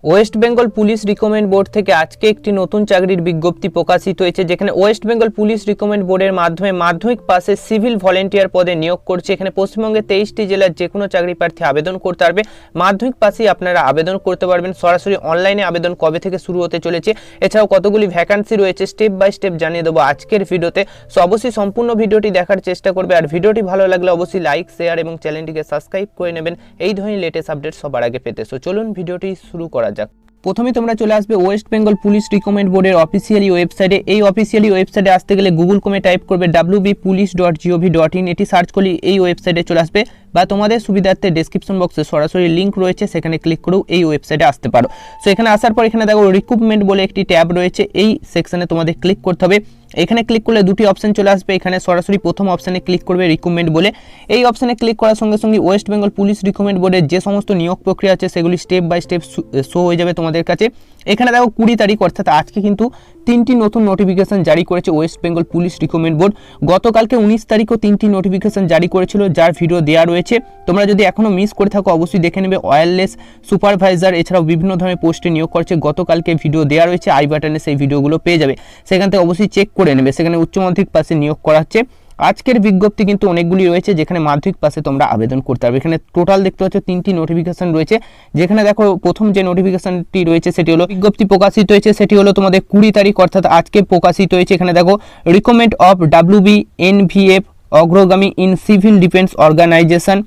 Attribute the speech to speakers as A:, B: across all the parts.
A: West Bengal police recruitment board থেকে আজকে একটি নতুন চাকরির বিজ্ঞপ্তি প্রকাশিত হয়েছে, যেখানে ওয়েস্ট বেঙ্গল পুলিশ রিক্রুটমেন্ট বোর্ডের মাধ্যমে মাধ্যমিক পাশে সিভিল ভলেন্টিয়ার পদে নিয়োগ করছে। এখানে পশ্চিমবঙ্গের 23টি জেলার যে কোনো চাকরি প্রার্থী আবেদন করতে পারবে। মাধ্যমিক পাশেই আপনারা আবেদন করতে পারবেন। সরাসরি অনলাইনে আবেদন কবে থেকে শুরু হতে চলেছে, এছাড়াও কতগুলি ভ্যাকান্সি রয়েছে স্টেপ বাই স্টেপ জানিয়ে দেবো আজকের ভিডিওতে। সো অবশ্যই সম্পূর্ণ ভিডিওটি দেখার চেষ্টা করবে, আর ভিডিওটি ভালো লাগলে অবশ্যই লাইক, শেয়ার এবং চ্যানেলটিকে সাবস্ক্রাইব করে নেবেন এই ধরনের লেটেস্ট আপডেট সবার আগে পেতে। সো চলুন ভিডিওটি শুরু করা যাক। প্রথমে তোমরা চলে আসবে ওয়েস্ট বেঙ্গল পুলিশ রিক্রুটমেন্ট বোর্ডের অফিসিয়ালি ওয়েবসাইটে। এই অফিসিয়ালি ওয়েবসাইটে আসতে গেলে গুগল ক্রোমে টাইপ করবে wbpolice.gov.in, এটি সার্চ করলে এই ওয়েবসাইটে চলে আসবে, বা তোমাদের সুবিধার্থে ডেসক্রিপশন বক্সে সরাসরি লিঙ্ক রয়েছে, সেখানে ক্লিক করেও এই ওয়েবসাইটে আসতে পারো। সো এখানে আসার পর এখানে দেখো রিক্রুটমেন্ট বলে একটি ট্যাব রয়েছে, এই সেকশনে তোমাদের ক্লিক করতে হবে। এখানে ক্লিক করলে দুটি অপশন চলে আসবে। এখানে সরাসরি প্রথম অপশানে ক্লিক করবে রিক্রুটমেন্ট বলে। এই অপশানে ক্লিক করার সঙ্গে সঙ্গে ওয়েস্ট বেঙ্গল পুলিশ রিক্রুটমেন্ট বোর্ডের যে সমস্ত নিয়োগ প্রক্রিয়া আছে সেগুলি স্টেপ বাই স্টেপ শো হয়ে যাবে তোমাদের কাছে। এখানে দেখো 20 তারিখ অর্থাৎ আজকে কিন্তু 3টি নতুন নোটিফিকেশন জারি করেছে West Bengal police recruitment board. গতকালকে 19 তারিখও 3টি নোটিফিকেশন জারি করেছিল, যার ভিডিও দেওয়া রয়েছে। তোমরা যদি এখনও মিস করে থাকো অবশ্যই দেখে নেবে। ওয়্যারলেস সুপারভাইজার এছাড়াও বিভিন্ন ধরনের পোস্টে নিয়োগ করছে, গতকালকে ভিডিও দেওয়া রয়েছে, আই বাটনে সেই ভিডিওগুলো পেয়ে যাবে, সেখান থেকে অবশ্যই চেক করে নেবে। সেখানে উচ্চ মাধ্যমিক পাশে নিয়োগ করা হচ্ছে। আজকের বিজ্ঞপ্তি কিন্তু অনেকগুলি রয়েছে, যেখানে মাধ্যমিক পাশে তোমরা আবেদন করতে পারবে। এখানে টোটাল দেখতে পাচ্ছ 3টি নোটিফিকেশন রয়েছে, যেখানে দেখো প্রথম যে নোটিফিকেশনটি রয়েছে সেটি হলো বিজ্ঞপ্তি প্রকাশিত হয়েছে, সেটি হলো তোমাদের 20 তারিখ অর্থাৎ আজকে প্রকাশিত হয়েছে। এখানে দেখো recruitment of WBNVF Agragami in civil defence organisation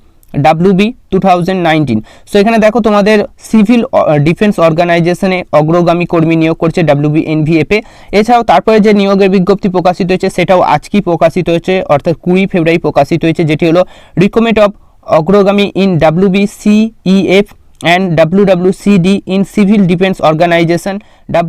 A: WB 2019। So এখানে দেখো তোমাদের সিভিল ডিফেন্স অর্গানাইজেশনে অগ্রগামী কর্মী নিয়োগ করছে WBNVF এ। এছাড়াও তারপরে যে নিয়োগের বিজ্ঞপ্তি প্রকাশিত হয়েছে সেটাও আজকেই প্রকাশিত হয়েছে, অর্থাৎ 20 ফেব্রুয়ারি প্রকাশিত হয়েছে, যেটি হলো রিক্রুটমেন্ট অফ অগ্রগামী in WBCEF and WWCD in Civil Defense Organization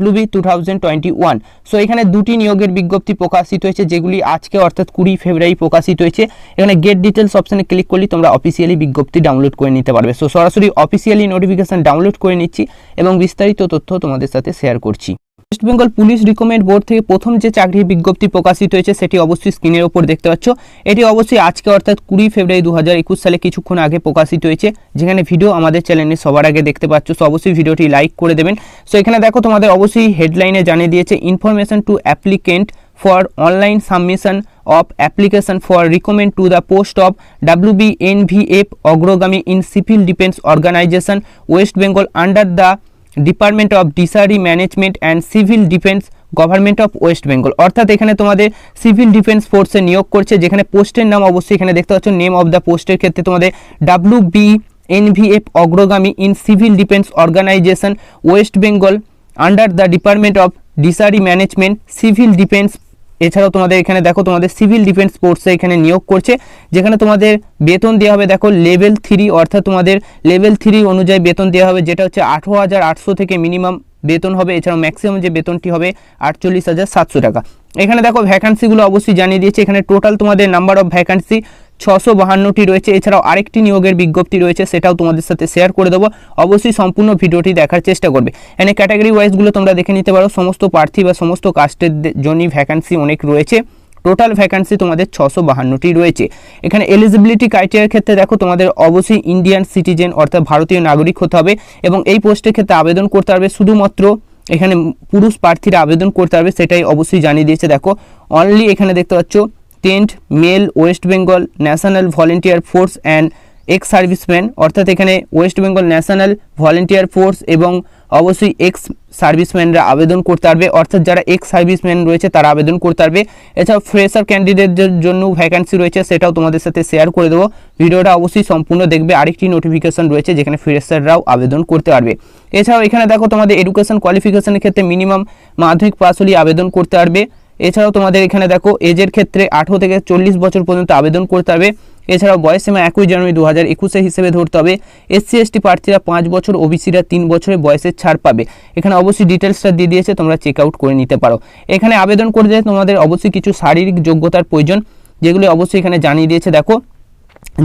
A: WB 2021। So এখানে দুটি নিয়োগের বিজ্ঞপ্তি প্রকাশিত হয়েছে, যেগুলি আজকে অর্থাৎ 20 ফেব্রুয়ারি প্রকাশিত হয়েছে। এখানে গেট ডিটেলস অপশানে ক্লিক করলে তোমরা অফিসিয়ালি বিজ্ঞপ্তি ডাউনলোড করে নিতে পারবে। সো সরাসরি অফিসিয়ালি নোটিফিকেশন ডাউনলোড করে নিচ্ছি এবং বিস্তারিত তথ্য তোমাদের সাথে শেয়ার করছি। West Bengal police recruitment board থেকে প্রথম যে চাকরির বিজ্ঞপ্তি প্রকাশিত হয়েছে সেটি অবশ্যই স্ক্রিনের উপর দেখতে পাচ্ছ। এটি অবশ্যই আজকে অর্থাৎ 20 ফেব্রুয়ারি 2021 সালে কিছুক্ষণ আগে প্রকাশিত হয়েছে, যেখানে ভিডিও আমাদের চ্যানেলে সবার আগে দেখতে পাচ্ছ। সো অবশ্যই ভিডিওটি লাইক করে দেবেন। সো এখানে দেখো তোমাদের অবশ্যই হেডলাইনে জানিয়ে দিয়েছে information to applicant for online submission of application for recruitment to the post of WBNVF Agragami in civil defence organisation West Bengal under the department of disaster management and civil defence government of West Bengal. অর্থাৎ এখানে তোমাদের সিভিল ডিফেন্স ফোর্সে নিয়োগ করছে, যেখানে পোস্টের নাম অবশ্যই এখানে দেখতে পাচ্ছ। নেম অফ দ্য পোস্টের ক্ষেত্রে তোমাদের WBNVF Agragami in civil defence organisation West Bengal under the department of disaster management civil defence. এছাড়াও তোমাদের এখানে দেখো তোমাদের সিভিল ডিফেন্স ফোর্সে এখানে নিয়োগ করছে, যেখানে তোমাদের বেতন দেওয়া হবে দেখো লেভেল 3, অর্থাৎ তোমাদের লেভেল 3 অনুযায়ী বেতন দেওয়া হবে, যেটা হচ্ছে 18,800 থেকে মিনিমাম বেতন হবে। এছাড়াও ম্যাক্সিমাম যে বেতনটি হবে 48,700 টাকা। এখানে দেখো ভ্যাকান্সিগুলো অবশ্যই জানিয়ে দিয়েছে। এখানে টোটাল তোমাদের নাম্বার অফ ভ্যাকান্সি 652টি রয়েছে। এছাড়াও আরেকটি নিয়োগের বিজ্ঞপ্তি রয়েছে, সেটাও তোমাদের সাথে শেয়ার করে দেবো। অবশ্যই সম্পূর্ণ ভিডিওটি দেখার চেষ্টা করবে। এখানে ক্যাটাগরি ওয়াইজগুলো তোমরা দেখে নিতে পারো। সমস্ত প্রার্থী বা সমস্ত কাস্টের জন্যই ভ্যাকান্সি অনেক রয়েছে। টোটাল ভ্যাকান্সি তোমাদের 652টি রয়েছে। এখানে এলিজিবিলিটি ক্রাইটেরিয়ার ক্ষেত্রে দেখো তোমাদের অবশ্যই ইন্ডিয়ান সিটিজেন অর্থাৎ ভারতীয় নাগরিক হতে হবে, এবং এই পোস্টের ক্ষেত্রে আবেদন করতে পারবে শুধুমাত্র এখানে পুরুষ প্রার্থীরা আবেদন করতে পারবে, সেটাই অবশ্যই জানিয়ে দিয়েছে। দেখো অনলি এখানে দেখতে পাচ্ছ 10 male West Bengal national volunteer force and ex serviceman, অর্থাৎ এখানে West Bengal national volunteer force এবং অবশ্যই এক্স সার্ভিসম্যানরা আবেদন করতে পারবে, অর্থাৎ যারা এক্স সার্ভিসম্যান রয়েছে তারা আবেদন করতে পারবে। এছাড়াও ফ্রেশার ক্যান্ডিডেটদের জন্য ভ্যাকান্সি রয়েছে, সেটাও তোমাদের সাথে শেয়ার করে দেবো। ভিডিওটা অবশ্যই সম্পূর্ণ দেখবে। আরেকটি নোটিফিকেশন রয়েছে যেখানে ফ্রেশাররাও আবেদন করতে পারবে। এছাড়াও এখানে দেখো তোমাদের এডুকেশন কোয়ালিফিকেশনের ক্ষেত্রে মিনিমাম মাধ্যমিক পাস হলেই আবেদন করতে পারবে। এছাড়াও তোমাদের এখানে দেখো এজের ক্ষেত্রে 18 থেকে 40 বছর পর্যন্ত আবেদন করতে হবে। এছাড়াও বয়স সীমা 21 জানুয়ারি 2021 হিসেবে ধরতে হবে। SC ST প্রার্থীরা 5 বছর, ওবিসিরা 3 বছরের বয়সের ছাড় পাবে। এখানে অবশ্যই ডিটেলসটা দিয়ে দিয়েছে, তোমরা চেক আউট করে নিতে পারো। এখানে আবেদন করতে তোমাদের অবশ্যই কিছু শারীরিক যোগ্যতার প্রয়োজন, যেগুলি অবশ্যই এখানে জানিয়ে দিয়েছে। দেখো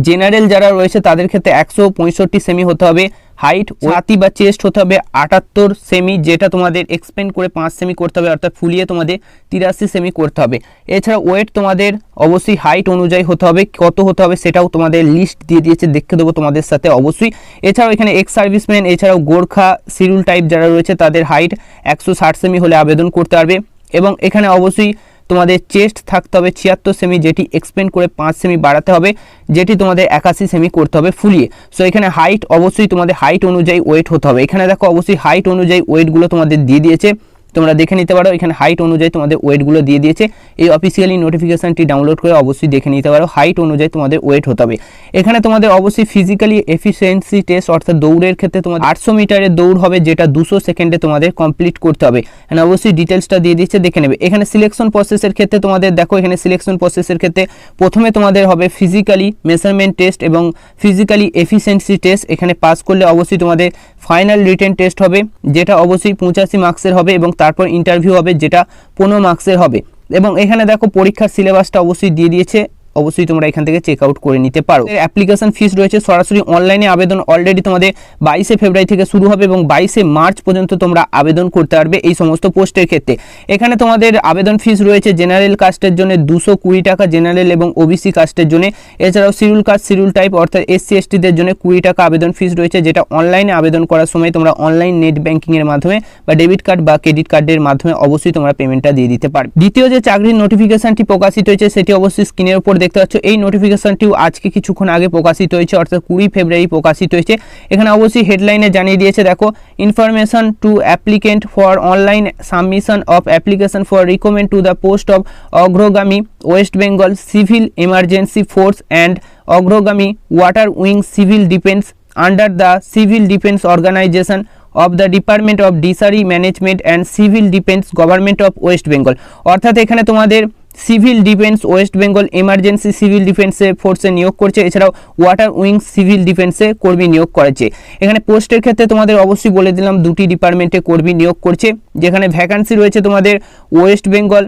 A: জেনারেল যারা রয়েছে তাদের ক্ষেত্রে 165 সেমি হতে হবে হাইট, ছাতি বা চেস্ট হতে হবে 78 সেমি, যেটা তোমাদের এক্সপেন্ড করে 5 সেমি করতে হবে, অর্থাৎ ফুলিয়ে তোমাদের 83 সেমি করতে হবে। এছাড়া ওয়েট তোমাদের অবশ্যই হাইট অনুযায়ী হতে হবে, কত হতে হবে সেটাও তোমাদের লিস্ট দিয়ে দিয়েছে, দেখে দেবো তোমাদের সাথে অবশ্যই। এছাড়াও এখানে এক্স সার্ভিসম্যান, এছাড়াও গোর্খা শিডিউল টাইপ যারা রয়েছে তাদের হাইট 160 সেমি হলে আবেদন করতে পারবে। এবং এখানে অবশ্যই তোমাদের চেস্ট থাকতে হবে 76 সেমি, যেটি এক্সপেন্ড করে 5 সেমি বাড়াতে হবে, যেটি তোমাদের 81 সেমি করতে হবে ফুলিয়ে। সো এখানে হাইট অবশ্যই তোমাদের হাইট অনুযায়ী ওয়েট হতে হবে। এখানে দেখো অবশ্যই হাইট অনুযায়ী ওয়েটগুলো তোমাদের দিয়ে দিয়েছে, তোমরা দেখে নিতে পারো। এখানে হাইট অনুযায়ী তোমাদের ওয়েটগুলো দিয়ে দিয়েছে, এই অফিসিয়ালি নোটিফিকেশনটি ডাউনলোড করে অবশ্যই দেখে নিতে পারো। হাইট অনুযায়ী তোমাদের ওয়েট হতে হবে। এখানে তোমাদের অবশ্যই ফিজিক্যালি এফিসিয়েন্সি টেস্ট, অর্থাৎ দৌড়ের ক্ষেত্রে তোমাদের 800 মিটারের দৌড় হবে, যেটা 200 সেকেন্ডে তোমাদের কমপ্লিট করতে হবে। এখানে অবশ্যই ডিটেলসটা দিয়ে দিচ্ছে, দেখে নেবে। এখানে সিলেকশন প্রসেসের ক্ষেত্রে তোমাদের দেখো, এখানে সিলেকশন প্রসেসের ক্ষেত্রে প্রথমে তোমাদের হবে ফিজিক্যালি মেজারমেন্ট টেস্ট এবং ফিজিক্যালি এফিসিয়েন্সি টেস্ট। এখানে পাস করলে অবশ্যই তোমাদের ফাইনাল রিটেন টেস্ট হবে, যেটা অবশ্যই 85 মার্কসের হবে, এবং তারপর ইন্টারভিউ হবে, যেটা 15 মার্কসের হবে। এবং এখানে দেখো পরীক্ষার সিলেবাসটা অবশ্যই দিয়ে দিয়েছে, অবশ্যই তোমরা এখান থেকে চেক আউট করে নিতে পারো। অ্যাপ্লিকেশন ফিস রয়েছে, সরাসরি অনলাইনে আবেদন অলরেডি তোমাদের 22 ফেব্রুয়ারি থেকে শুরু হবে এবং 22 মার্চ পর্যন্ত তোমরা আবেদন করতে পারবে এই সমস্ত পোস্টের ক্ষেত্রে। এখানে তোমাদের আবেদন ফিস রয়েছে জেনারেল কাস্টের জন্য 220 টাকা, জেনারেল এবং ওবিসি কাস্টের জন্য। এছাড়াও শিডিউল কাস্ট শিডিউল টাইপ অর্থাৎ এসসি এসটিদের জন্য 20 টাকা আবেদন ফিস রয়েছে, যেটা অনলাইনে আবেদন করার সময় তোমরা অনলাইন নেট ব্যাঙ্কিংয়ের মাধ্যমে বা ডেবিট কার্ড বা ক্রেডিট কার্ডের মাধ্যমে অবশ্যই তোমরা পেমেন্টটা দিয়ে দিতে পারবে। দ্বিতীয় যে চাকরির নোটিফিকেশনটি প্রকাশিত হয়েছে সেটি অবশ্যই স্ক্রিনের উপর দেখতে পাচ্ছ। এই নোটিফিকেশনটিও আজকে কিছুক্ষণ আগে প্রকাশিত হয়েছে, অর্থাৎ 20 ফেব্রুয়ারি প্রকাশিত হয়েছে। এখানে অবশ্যই হেডলাইনে জানিয়ে দিয়েছে, দেখো, information to applicant for online submission of application for recruitment to the post of Agragami West Bengal civil emergency force and Agragami water wing civil defence under the civil defence organisation of the Department of Fishery Management and Civil Defense Government of West Bengal। অর্থাৎ এখানে তোমাদের civil defence West Bengal emergency civil ডিফেন্সে ফোর্সে নিয়োগ করছে, এছাড়াও water wing civil ডিফেন্সে কর্মী নিয়োগ করেছে। এখানে পোস্টের ক্ষেত্রে তোমাদের অবশ্যই বলে দিলাম দুটি ডিপার্টমেন্টে কর্মী নিয়োগ করছে। যেখানে ভ্যাকান্সি রয়েছে তোমাদের ওয়েস্ট বেঙ্গল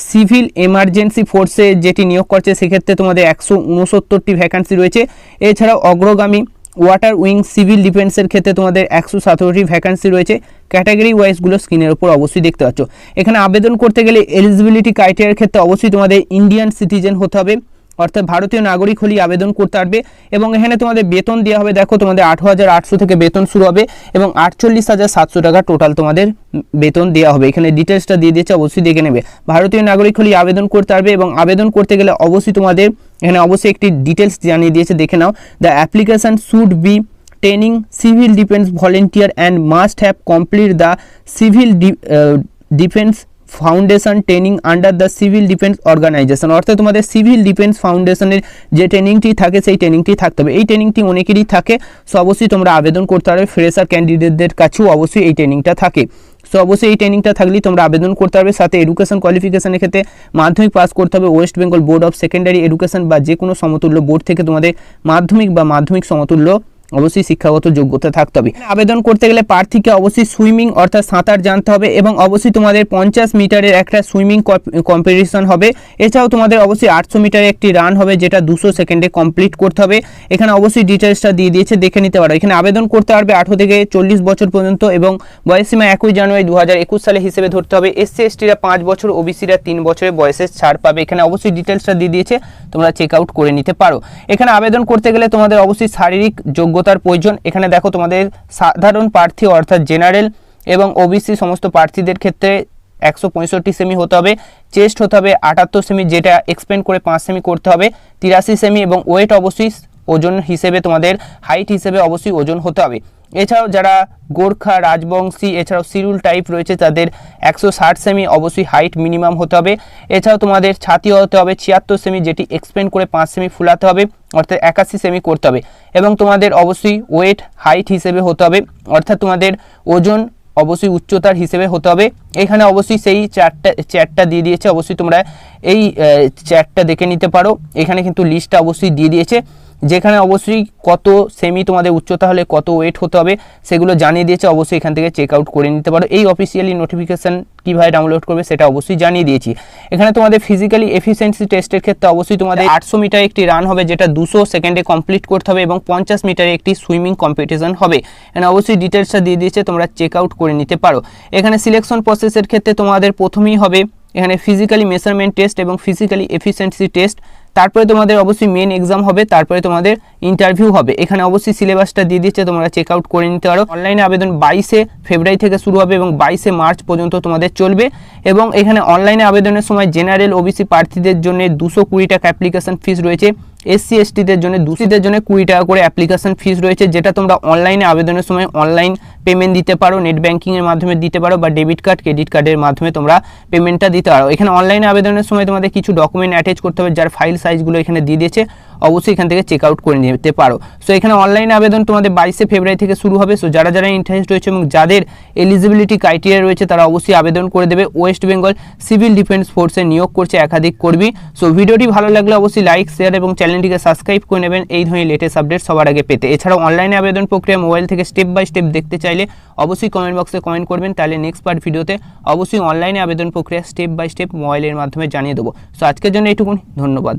A: সিভিল এমার্জেন্সি ফোর্সে যেটি নিয়োগ করছে সেক্ষেত্রে তোমাদের 169টি ভ্যাকান্সি রয়েছে। এছাড়াও অগ্রগামী ওয়াটার উইং সিভিল ডিফেন্সের ক্ষেত্রে তোমাদের 117টি ভ্যাকান্সি রয়েছে। ক্যাটাগরি ওয়াইজগুলো স্ক্রিনের উপর অবশ্যই দেখতে পাচ্ছ। এখানে আবেদন করতে গেলে এলিজিবিলিটি ক্রাইটেরিয়ার ক্ষেত্রে অবশ্যই তোমাদের ইন্ডিয়ান সিটিজেন হতে হবে, অর্থাৎ ভারতীয় নাগরিক হলেই আবেদন করতে পারবে। এবং এখানে তোমাদের বেতন দেওয়া হবে, দেখো তোমাদের 8,800 থেকে বেতন শুরু হবে এবং 48,700 টাকা টোটাল তোমাদের বেতন দেওয়া হবে। এখানে ডিটেলসটা দিয়ে দিয়েছে, অবশ্যই দেখে নেবে। ভারতীয় নাগরিক হলেই আবেদন করতে পারবে এবং আবেদন করতে গেলে অবশ্যই তোমাদের এখানে অবশ্যই একটি ডিটেলস জানিয়ে দিয়েছে, দেখে নাও। The application should be training civil defence volunteer and must have complete the civil defence foundation training under the civil defence organisation. অর্থাৎ তোমাদের সিভিল ডিফেন্স ফাউন্ডেশনের যে ট্রেনিংটি থাকে সেই ট্রেনিংটি থাকতে হবে। এই ট্রেনিংটি অনেকেরই থাকে, সো অবশ্যই তোমরা আবেদন করতে পারবে। ফ্রেশার ক্যান্ডিডেটদের কাছেও অবশ্যই এই ট্রেনিংটা থাকে, সো অবশ্যই এই ট্রেনিংটা থাকলেই তোমরা আবেদন করতে পারবে। সাথে এডুকেশন কোয়ালিফিকেশনের ক্ষেত্রে মাধ্যমিক পাস করতে হবে West Bengal board of secondary education বা যে কোনো সমতুল্য বোর্ড থেকে তোমাদের মাধ্যমিক বা মাধ্যমিক সমতুল্য অবশ্যই শিক্ষাগত যোগ্যতা থাকতে হবে। আবেদন করতে গেলে প্রার্থীকে অবশ্যই সুইমিং অর্থাৎ সাঁতার জানতে হবে এবং অবশ্যই তোমাদের 50 মিটারের একটা সুইমিং কম্পিটিশন হবে। এছাড়াও তোমাদের অবশ্যই 800 মিটারের একটি রান হবে, যেটা 200 সেকেন্ডে কমপ্লিট করতে হবে। এখানে অবশ্যই ডিটেলসটা দিয়ে দিয়েছে, দেখে নিতে পারো। এখানে আবেদন করতে পারবে 18 থেকে 40 বছর পর্যন্ত এবং বয়সসীমা 21 জানুয়ারি 2021 সালে হিসেবে ধরতে হবে। এসসি এসটিরা 5 বছর, ওবিসিরা 3 বছরের বয়সের ছাড় পাবে। এখানে অবশ্যই ডিটেলসটা দিয়ে দিয়েছে, তোমরা চেক আউট করে নিতে পারো। এখানে আবেদন করতে গেলে তোমাদের অবশ্যই শারীরিক যোগ্যতার প্রয়োজন। এখানে দেখো তোমাদের সাধারণ প্রার্থী অর্থাৎ জেনারেল এবং ওবিসি সমস্ত প্রার্থীদের ক্ষেত্রে 165 সেমি হতে হবে, চেস্ট হতে হবে 78 সেমি, যেটা এক্সপেন্ড করে 5 সেমি করতে হবে 83 সেমি এবং ওয়েট অবশ্যই ওজন হিসেবে তোমাদের হাইট হিসেবে অবশ্যই ওজন হতে হবে। এছাড়াও যারা গোর্খা রাজবংশী এছাড়াও শিডিউল টাইপ রয়েছে তাদের 160 সেমি অবশ্যই হাইট মিনিমাম হতে হবে। এছাড়াও তোমাদের ছাতি হতে হবে 76 সেমি, যেটি এক্সপেন্ড করে 5 সেমি ফুলাতে হবে, অর্থাৎ 81 সেমি করতে হবে। এবং তোমাদের অবশ্যই ওয়েট হাইট হিসেবে হতে হবে, অর্থাৎ তোমাদের ওজন অবশ্যই উচ্চতার হিসেবে হতে হবে। এখানে অবশ্যই সেই চ্যাটটা দিয়ে দিয়েছে, অবশ্যই তোমরা এই চ্যাটটা দেখে নিতে পারো। এখানে কিন্তু লিস্টটা অবশ্যই দিয়ে দিয়েছে। যেখানে অবশ্যই কত সেমি তোমাদের উচ্চতা হলে কত ওয়েট হতে হবে সেগুলো জানিয়ে দিয়েছে। অবশ্যই এখান থেকে চেক আউট করে নিতে পারো। এই অফিসিয়ালি নোটিফিকেশন কীভাবে ডাউনলোড করবে সেটা অবশ্যই জানিয়ে দিয়েছি। এখানে তোমাদের ফিজিক্যালি এফিসিয়েন্সি টেস্টের ক্ষেত্রে অবশ্যই তোমাদের 800 মিটার একটি রান হবে, যেটা 200 সেকেন্ডে কমপ্লিট করতে হবে, এবং 50 মিটারে একটি সুইমিং কম্পিটিশন হবে। এখানে অবশ্যই ডিটেলসটা দিয়ে দিয়েছে, তোমরা চেক আউট করে নিতে পারো। এখানে সিলেকশন প্রসেসের ক্ষেত্রে তোমাদের প্রথমেই হবে এখানে ফিজিক্যালি মেজারমেন্ট টেস্ট এবং ফিজিক্যালি এফিসিয়েন্সি টেস্ট, তারপরে তোমাদের অবশ্যই মেন এক্সাম হবে, তারপরে তোমাদের ইন্টারভিউ হবে। এখানে অবশ্যই সিলেবাসটা দিয়ে দিচ্ছে, তোমরা চেক আউট করে নিতে পারো। অনলাইনে আবেদন 22শে ফেব্রুয়ারি থেকে শুরু হবে এবং 22শে মার্চ পর্যন্ত তোমাদের চলবে। এবং এখানে অনলাইনে আবেদনের সময় জেনারেল ওবিসি প্রার্থীদের জন্য 220 টাকা অ্যাপ্লিকেশন ফিস রয়েছে, এসসি এসটিদের জন্য 20 টাকা করে অ্যাপ্লিকেশন ফিস রয়েছে, যেটা তোমরা অনলাইনে আবেদনের সময় অনলাইন পেমেন্ট দিতে পারো, নেট ব্যাঙ্কিংয়ের মাধ্যমে দিতে পারো, বা ডেবিট কার্ড ক্রেডিট কার্ডের মাধ্যমে তোমরা পেমেন্টটা দিতে পারো। এখানে অনলাইনে আবেদনের সময় তোমাদের কিছু ডকুমেন্ট অ্যাটাচ করতে হবে, যার ফাইল সাইজগুলো এখানে দিয়ে দিয়েছে, অবশ্যই এখান থেকে চেক আউট করে নিতে পারো। সো এখানে অনলাইন আবেদন তোমাদের 22শে ফেব্রুয়ারি থেকে শুরু হবে। সো যারা যারা ইন্টারেস্ট রয়েছে এবং যাদের এলিজিবিলিটি ক্রাইটেরিয়া রয়েছে তারা অবশ্যই আবেদন করে দেবে। ওয়েস্ট বেঙ্গল সিভিল ডিফেন্স ফোর্সে নিয়োগ করছে একাধিক কর্মী। সো ভিডিওটি ভালো লাগলে অবশ্যই লাইক, শেয়ার এবং চ্যানেলটিকে সাবস্ক্রাইব করে নেবেন এই ধরনের লেটেস্ট আপডেট সবার আগে পেতে। এছাড়াও অনলাইনে আবেদন প্রক্রিয়া মোবাইল থেকে স্টেপ বাই স্টেপ দেখতে চাইলে অবশ্যই কমেন্ট বক্সে কমেন্ট করবেন, তাহলে নেক্সট পার্ট ভিডিওতে অবশ্যই অনলাইনে আবেদন প্রক্রিয়া স্টেপ বাই স্টেপ মোবাইলের মাধ্যমে জানিয়ে দেবো। সো আজকের জন্য এইটুকুনি, ধন্যবাদ।